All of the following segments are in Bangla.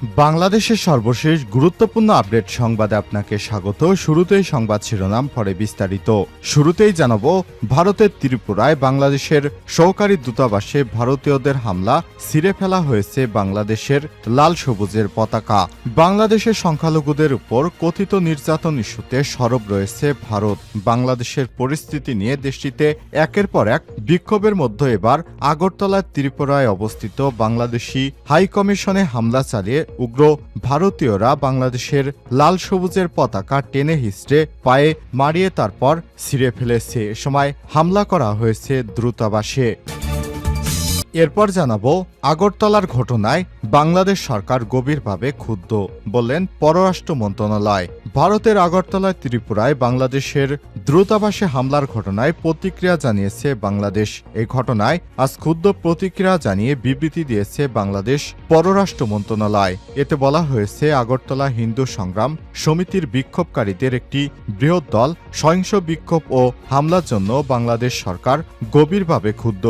বাংলাদেশের সর্বশেষ গুরুত্বপূর্ণ আপডেট সংবাদে আপনাকে স্বাগত। শুরুতেই সংবাদ শিরোনাম, পরে বিস্তারিত। শুরুতেই জানাবো, ভারতের ত্রিপুরায় বাংলাদেশের সহকারী দূতাবাসে ভারতীয়দের হামলা, ছিঁড়ে ফেলা হয়েছে বাংলাদেশের লাল সবুজের পতাকা। বাংলাদেশের সংখ্যালঘুদের উপর কথিত নির্যাতন ইস্যুতে সরব রয়েছে ভারত। বাংলাদেশের পরিস্থিতি নিয়ে দেশটিতে একের পর এক বিক্ষোভের মধ্যে এবার আগরতলার ত্রিপুরায় অবস্থিত বাংলাদেশি হাই কমিশনে হামলা চালিয়ে উগ্র ভারতীয়রা বাংলাদেশের লাল সবুজের পতাকা টেনে হিঁচড়ে পায়ে মারিয়ে তারপর ছিঁড়ে ফেলেছে। এ সময় হামলা করা হয়েছে দূতাবাসে। এরপর জানাবো, আগরতলার ঘটনায় বাংলাদেশ সরকার গভীরভাবে ক্ষুব্ধ, বললেন পররাষ্ট্র মন্ত্রণালয়। ভারতের আগরতলায় ত্রিপুরায় বাংলাদেশের দূতাবাসে হামলার ঘটনায় প্রতিক্রিয়া জানিয়েছে বাংলাদেশ। এই ঘটনায় আজ ক্ষুব্ধ প্রতিক্রিয়া জানিয়ে বিবৃতি দিয়েছে বাংলাদেশ পররাষ্ট্র মন্ত্রণালয়। এতে বলা হয়েছে, আগরতলা হিন্দু সংগ্রাম সমিতির বিক্ষোভকারীদের একটি বৃহৎ দল সহিংস বিক্ষোভ ও হামলার জন্য বাংলাদেশ সরকার গভীরভাবে ক্ষুব্ধ।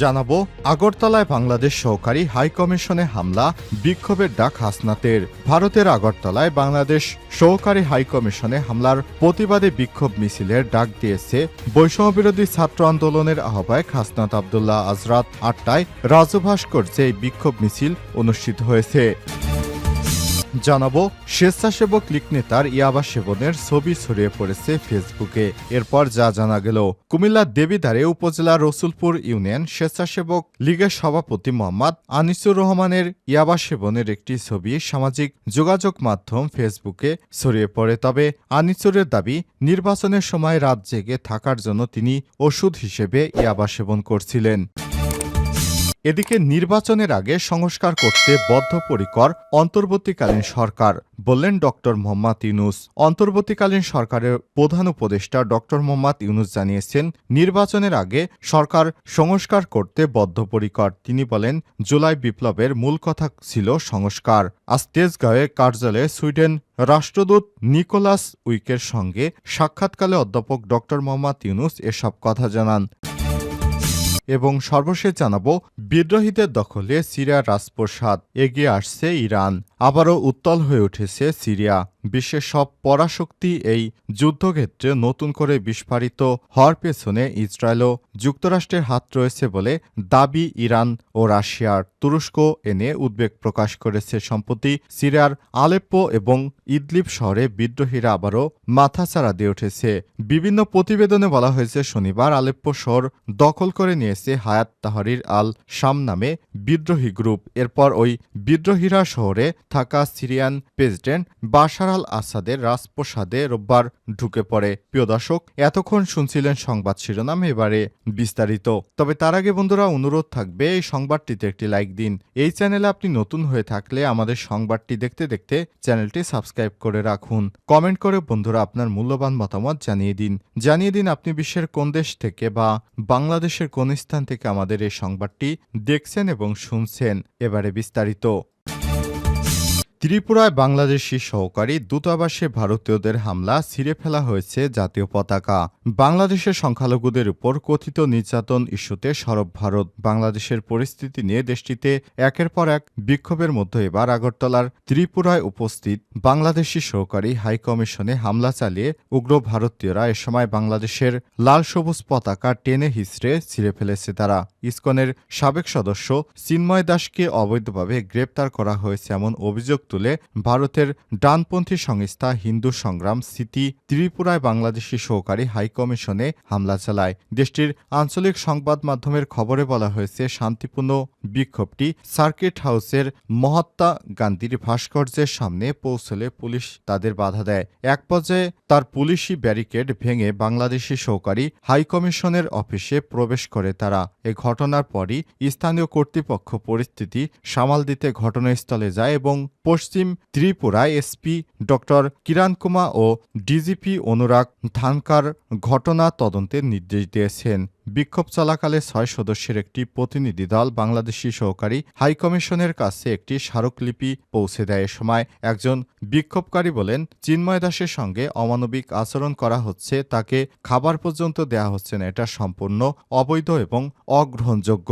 জানাবো, আগরতলায় বাংলাদেশ সহকারী হাইকমিশনে হামলা, বিক্ষোভের ডাক হাসনাতের। ভারতের আগরতলায় বাংলাদেশ সহকারী হাইকমিশনে হামলার প্রতিবাদে বিক্ষোভ মিছিলের ডাক দিয়েছে বৈষম্যবিরোধী ছাত্র আন্দোলনের আহ্বায়ক হাসনাত আবদুল্লাহ। আজ রাত ৮টায় রাজু ভাস্কর্যে এই বিক্ষোভ মিছিল অনুষ্ঠিত হয়েছে। জানাবো, স্বেচ্ছাসেবক লীগ নেতার ইয়াবা সেবনের ছবি ছড়িয়ে পড়েছে ফেসবুকে। এরপর যা জানা গেল, কুমিল্লার দেবিদ্বারে উপজেলার রসুলপুর ইউনিয়ন স্বেচ্ছাসেবক লীগের সভাপতি মোহাম্মদ আনিসুর রহমানের ইয়াবা সেবনের একটি ছবি সামাজিক যোগাযোগ মাধ্যম ফেসবুকে ছড়িয়ে পড়ে। তবে আনিসুরের দাবি, নির্বাচনের সময় রাত জেগে থাকার জন্য তিনি ওষুধ হিসেবে ইয়াবা সেবন করছিলেন। এদিকে নির্বাচনের আগে সংস্কার করতে বদ্ধপরিকর অন্তর্বর্তীকালীন সরকার, বললেন ডক্টর মোহাম্মদ ইউনূস। অন্তর্বর্তীকালীন সরকারের প্রধান উপদেষ্টা ডক্টর মোহাম্মদ ইউনূস জানিয়েছেন, নির্বাচনের আগে সরকার সংস্কার করতে বদ্ধপরিকর। তিনি বলেন, জুলাই বিপ্লবের মূল কথা ছিল সংস্কার। আজ তেজগাঁওয়ে কার্যালয়ে সুইডেন রাষ্ট্রদূত নিকোলাস উইকের সঙ্গে সাক্ষাৎকালে অধ্যাপক ডক্টর মোহাম্মদ ইউনূস এসব কথা জানান। এবং সর্বশেষ জানাবো, বিদ্রোহীদের দখলে সিরিয়ার রাজপ্রাসাদ, এগিয়ে আসছে ইরান। আবারও উত্তাল হয়ে উঠেছে সিরিয়া। বিশ্বের সব পরাশক্তি এই যুদ্ধক্ষেত্রে নতুন করে বিস্ফোরিত হওয়ার পেছনে ইসরায়েল ও যুক্তরাষ্ট্রের হাত রয়েছে বলে দাবি ইরান ও রাশিয়ার। তুরস্ক এনে উদ্বেগ প্রকাশ করেছে। সম্প্রতি সিরিয়ার আলেপ্পো এবং ইদলিব শহরে বিদ্রোহীরা আবারও মাথাচাড়া দিয়ে উঠেছে। বিভিন্ন প্রতিবেদনে বলা হয়েছে, শনিবার আলেপ্পো শহর দখল করে নিয়েছে হায়াত তাহরির আল শাম নামে বিদ্রোহী গ্রুপ। এরপর ওই বিদ্রোহীরা শহরে থাকা সিরিয়ান প্রেসিডেন্ট বাশার আল আসাদের রাজপ্রাসাদে রোববার ঢুকে পড়ে। প্রিয় দর্শক, এতক্ষণ শুনছিলেন সংবাদ শিরোনাম, এবারে বিস্তারিত। তবে তার আগে বন্ধুরা, অনুরোধ থাকবে এই সংবাদটিতে একটি লাইক দিন। এই চ্যানেলে আপনি নতুন হয়ে থাকলে আমাদের সংবাদটি দেখতে দেখতে চ্যানেলটি সাবস্ক্রাইব করে রাখুন। কমেন্ট করে বন্ধুরা আপনার মূল্যবান মতামত জানিয়ে দিন আপনি বিশ্বের কোন দেশ থেকে বা বাংলাদেশের কোন স্থান থেকে আমাদের এই সংবাদটি দেখছেন এবং শুনছেন। এবারে বিস্তারিত। ত্রিপুরায় বাংলাদেশি সহকারী দূতাবাসে ভারতীয়দের হামলা, ছিঁড়ে ফেলা হয়েছে জাতীয় পতাকা। বাংলাদেশের সংখ্যালঘুদের উপর কথিত নির্যাতন ইস্যুতে সরব ভারত। বাংলাদেশের পরিস্থিতি নিয়ে দেশটিতে একের পর এক বিক্ষোভের মধ্যে এবার আগরতলার ত্রিপুরায় উপস্থিত বাংলাদেশি সহকারী হাইকমিশনে হামলা চালিয়ে উগ্র ভারতীয়রা। এ সময় বাংলাদেশের লাল সবুজ পতাকা টেনে হিঁচড়ে ছিঁড়ে ফেলেছে তারা। ইসকনের সাবেক সদস্য চিন্ময় দাসকে অবৈধভাবে গ্রেপ্তার করা হয়েছে এমন অভিযোগ তুলে ভারতের ডানপন্থী সংস্থা হিন্দু সংগ্রাম সমিতি ত্রিপুরায় বাংলাদেশি সহকারী হাইকমিশনে হামলা চালায়। দেশটির আঞ্চলিক সংবাদ মাধ্যমের খবরে বলা হয়েছে, শান্তিপূর্ণ বিক্ষোভটি সার্কিট হাউসের মহাত্মা গান্ধীর ভাস্কর্যের সামনে পৌঁছলে পুলিশ তাদের বাধা দেয়। এক পর্যায়ে তার পুলিশি ব্যারিকেড ভেঙে বাংলাদেশি সহকারী হাইকমিশনের অফিসে প্রবেশ করে তারা। এ ঘটনার পরই স্থানীয় কর্তৃপক্ষ পরিস্থিতি সামাল দিতে ঘটনাস্থলে যায় এবং পশ্চিম ত্রিপুরায় এসপি ডক্টর কিরণ কুমার ও ডিজিপি অনুরাগ ধানকার ঘটনা তদন্তের নির্দেশ দিয়েছেন। বিক্ষোভ চলাকালে ৬ সদস্যের একটি প্রতিনিধি দল বাংলাদেশি সহকারী হাইকমিশনের কাছে একটি স্মারকলিপি পৌঁছে দেয়। এ সময় একজন বিক্ষোভকারী বলেন, চিন্ময় দাসের সঙ্গে অমানবিক আচরণ করা হচ্ছে, তাকে খাবার পর্যন্ত দেয়া হচ্ছে না। এটা সম্পূর্ণ অবৈধ এবং অগ্রহণযোগ্য।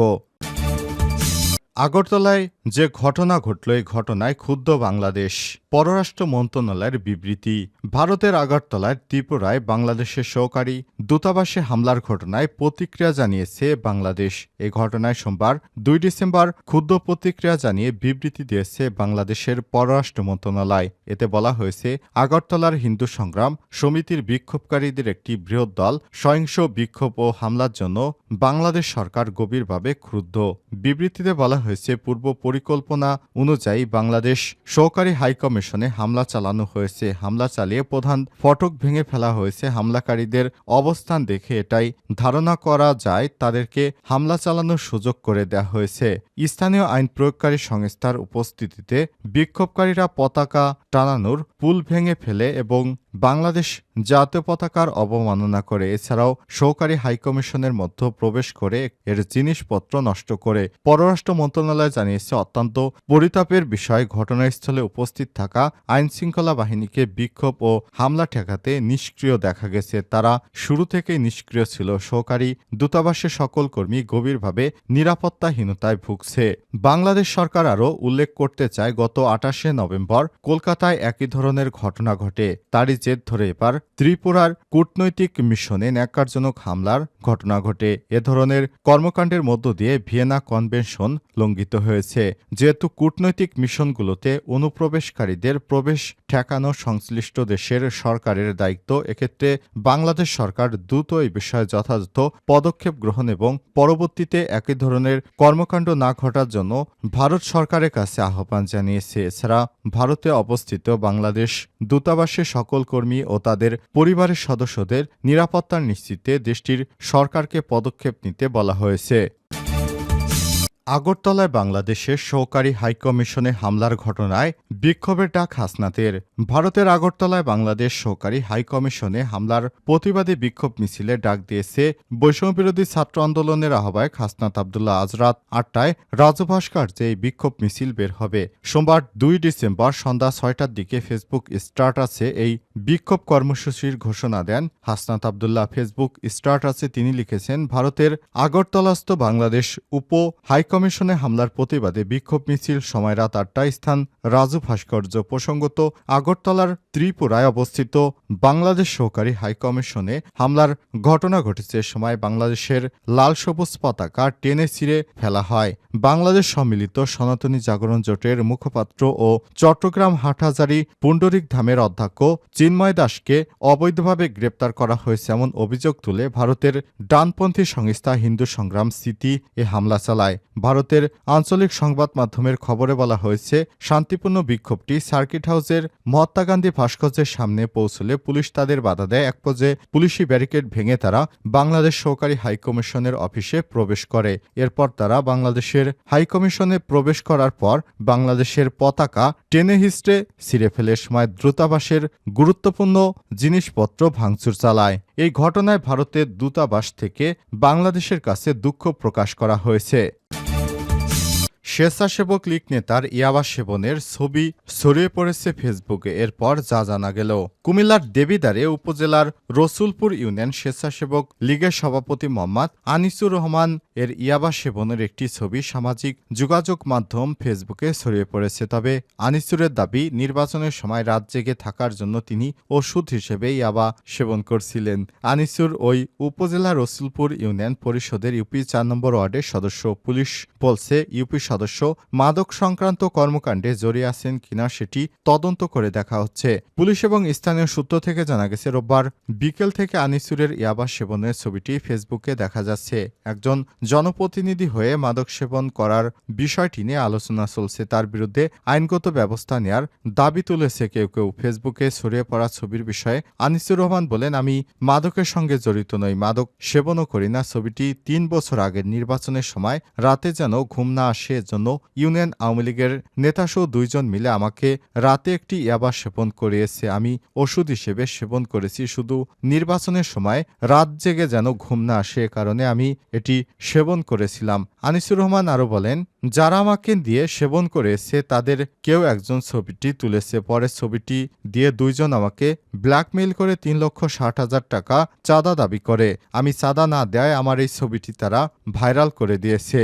আগরতলায় যে ঘটনা ঘটল এই ঘটনায় ক্ষুব্ধ বাংলাদেশ। পররাষ্ট্র মন্ত্রণালয়ের বিবৃতি। ভারতের আগরতলার ত্রিপুরায় বাংলাদেশের সহকারী দূতাবাসে হামলার ঘটনায় প্রতিক্রিয়া জানিয়েছে বাংলাদেশ। এই ঘটনায় সোমবার ২ ডিসেম্বর ক্ষুব্ধ প্রতিক্রিয়া জানিয়ে বিবৃতি দিয়েছে বাংলাদেশের পররাষ্ট্র মন্ত্রণালয়। এতে বলা হয়েছে, আগরতলার হিন্দু সংগ্রাম সমিতির বিক্ষোভকারীদের একটি বৃহৎ দল সহিংস বিক্ষোভ ও হামলার জন্য বাংলাদেশ সরকার গভীরভাবে ক্রুদ্ধ। বিবৃতিতে বলা হয়েছে, পূর্ব পরিকল্পনা অনুযায়ী বাংলাদেশ সহকারী হাইকমিশনে হামলা চালানো হয়েছে। হামলা চালিয়ে প্রধান ফটক ভেঙে ফেলা হয়েছে। হামলাকারীদের অবস্থান দেখে এটাই ধারণা করা যায় তাদেরকে হামলা চালানোর সুযোগ করে দেওয়া হয়েছে। স্থানীয় আইন প্রয়োগকারী সংস্থার উপস্থিতিতে বিক্ষোভকারীরা পতাকা টানানোর পুল ভেঙে ফেলে এবং বাংলাদেশ জাতীয় পতাকার অবমাননা করে। এছাড়াও সহকারী হাইকমিশনের মধ্যে প্রবেশ করে এর জিনিসপত্র নষ্ট করে। পররাষ্ট্র মন্ত্রণালয় জানিয়েছে, অত্যন্ত পরিতাপের বিষয়, ঘটনাস্থলে উপস্থিত থাকা আইনশৃঙ্খলা বাহিনীকে বিক্ষোভ ও হামলা ঠেকাতে নিষ্ক্রিয় দেখা গেছে। তারা শুরু থেকেই নিষ্ক্রিয় ছিল। সহকারী দূতাবাসের সকল কর্মী গভীরভাবে নিরাপত্তাহীনতায় ভুগছে। বাংলাদেশ সরকার আরও উল্লেখ করতে চায়, গত ২৮শে নভেম্বর কলকাতায় একই ধরনের ঘটনা ঘটে। তারই জের ধরে এবার ত্রিপুরার কূটনৈতিক মিশনে ন্যাক্কারজনক হামলার ঘটনা ঘটে। এ ধরনের কর্মকাণ্ডের মধ্য দিয়ে ভিয়েনা কনভেনশন লঙ্ঘিত হয়েছে। যেহেতু কূটনৈতিক মিশনগুলোতে অনুপ্রবেশকারীদের প্রবেশ ঠেকানো সংশ্লিষ্ট দেশের সরকারের দায়িত্ব, এক্ষেত্রে বাংলাদেশ সরকার দ্রুত এই বিষয়ে যথাযথ পদক্ষেপ গ্রহণ এবং পরবর্তীতে একই ধরনের কর্মকাণ্ড না ঘটার জন্য ভারত সরকারের কাছে আহ্বান জানিয়েছে। এছাড়া ভারতে অবস্থিত বাংলাদেশ দূতাবাসের সকল কর্মী ও তাদের পরিবারের সদস্যদের নিরাপত্তা নিশ্চিতে দেশটির সরকারকে পদক্ষেপ নিতে বলা হয়েছে। আগরতলায় বাংলাদেশের সহকারী হাইকমিশনে হামলার ঘটনায় বিক্ষোভের ডাক হাসনাতের। ভারতের আগরতলায় বাংলাদেশ সহকারী হাইকমিশনে হামলার প্রতিবাদী বিক্ষোভ মিছিলে ডাক দিয়েছে বৈষম্যবিরোধী ছাত্র আন্দোলনের আহ্বায়ক হাসনাত আবদুল্লাহ। আজ রাত ৮টায় রাজভাস্কর্যে এই বিক্ষোভ মিছিল বের হবে। সোমবার ২ ডিসেম্বর সন্ধ্যা ৬টার দিকে ফেসবুক স্ট্যাটাসে এই বিক্ষোভ কর্মসূচির ঘোষণা দেন হাসনাত আবদুল্লাহ। ফেসবুক স্ট্যাটাসে তিনি লিখেছেন, ভারতের আগরতলাস্থ বাংলাদেশ উপ হাইকমিশনে হামলার প্রতিবাদে বিক্ষোভ মিছিল সময় রাত ৮টায়, স্থান রাজু ভাস্কর্য। প্রসঙ্গত, আগরতলার ত্রিপুরায় অবস্থিত বাংলাদেশ সহকারী হাইকমিশনে হামলার ঘটনা ঘটেছে। সময় বাংলাদেশের লাল সবুজ পতাকা টেনে ছিঁড়ে ফেলা হয়। বাংলাদেশ সম্মিলিত সনাতনী জাগরণ জোটের মুখপাত্র ও চট্টগ্রাম হাটহাজারী পুণ্ডরিক ধামের অধ্যক্ষ চিন্ময় দাসকে অবৈধভাবে গ্রেপ্তার করা হয়েছে এমন অভিযোগ তুলে ভারতের ডানপন্থী সংস্থা হিন্দু সংগ্রাম সিটি এ হামলা চালায়। ভারতের আঞ্চলিক সংবাদ মাধ্যমের খবরে বলা হয়েছে, শান্তিপূর্ণ বিক্ষোভটি সার্কিট হাউসের মহাত্মা গান্ধী ভাস্কর্যের সামনে পৌঁছলে পুলিশ তাদের বাধা দেয়। এক পর্যায়ে পুলিশি ব্যারিকেড ভেঙে তারা বাংলাদেশ সহকারী হাইকমিশনের অফিসে প্রবেশ করে। এরপর তারা বাংলাদেশের হাইকমিশনে প্রবেশ করার পর বাংলাদেশের পতাকা টেনে হিস্ট্রে ছিঁড়ে ফেলে। সময় দূতাবাসের গুরুত্বপূর্ণ জিনিসপত্র ভাঙচুর চালায়। এই ঘটনায় ভারতের দূতাবাস থেকে বাংলাদেশের কাছে দুঃখ প্রকাশ করা হয়েছে। স্বেচ্ছাসেবক লীগ নেতার ইয়াবা সেবনের ছবি ছড়িয়ে পড়েছে ফেসবুকে। এরপর যা জানা গেল, কুমিল্লার দেবিদ্বারে উপজেলার রসুলপুর ইউনিয়ন স্বেচ্ছাসেবক লীগের সভাপতি মোহাম্মদ আনিসুর রহমান এর ইয়াবা সেবনের একটি ছবি সামাজিক যোগাযোগ মাধ্যম ফেসবুকে ছড়িয়ে পড়েছে। তবে আনিসুরের দাবি, নির্বাচনের সময় রাত জেগে থাকার জন্য তিনি ওষুধ হিসেবে ইয়াবা সেবন করছিলেন। আনিসুর ওই উপজেলা রসুলপুর ইউনিয়ন পরিষদের ইউপি ৪ নম্বর ওয়ার্ডের সদস্য। পুলিশ বলছে, ইউপি সদস্য মাদক সংক্রান্ত কর্মকাণ্ডে জড়িয়ে আছেন কিনা সেটি তদন্ত করে দেখা হচ্ছে। পুলিশ এবং স্থানীয় সূত্র থেকে জানা গেছে, রোববার বিকেল থেকে আনিসুরের ইয়াবা সেবনের ছবিটি ফেসবুকে দেখা যাচ্ছে। একজন জনপ্রতিনিধি হয়ে মাদক সেবন করার বিষয়টি নিয়ে আলোচনা চলছে। তার বিরুদ্ধে আইনগত ব্যবস্থা নেয়ার দাবি তুলেছে কেউ কেউ। ফেসবুকে ছড়িয়ে পড়া ছবির বিষয়ে আনিসুর রহমান বলেন, আমি মাদকের সঙ্গে জড়িত নই, মাদক সেবনও করি না। ছবিটি ৩ বছর আগের নির্বাচনের সময় রাতে যেন ঘুম না আসে জন্য ইউনিয়ন আওয়ামী লীগের নেতাসহ ২ জন মিলে আমাকে রাতে একটি ইয়াবা সেবন করিয়েছে। আমি ওষুধ হিসেবে সেবন করেছি, শুধু নির্বাচনের সময় রাত জেগে যেন ঘুম না আসে, কারণে আমি এটি সেবন করেছিলাম। আনিসুর রহমান আরও বলেন, যারা আমাকে দিয়ে সেবন করেছে তাদের কেউ একজন ছবিটি তুলেছে। পরে ছবিটি দিয়ে ২ জন আমাকে ব্ল্যাকমেইল করে ৩,৬০,০০০ টাকা চাঁদা দাবি করে। আমি চাঁদা না দেয় আমার এই ছবিটি তারা ভাইরাল করে দিয়েছে।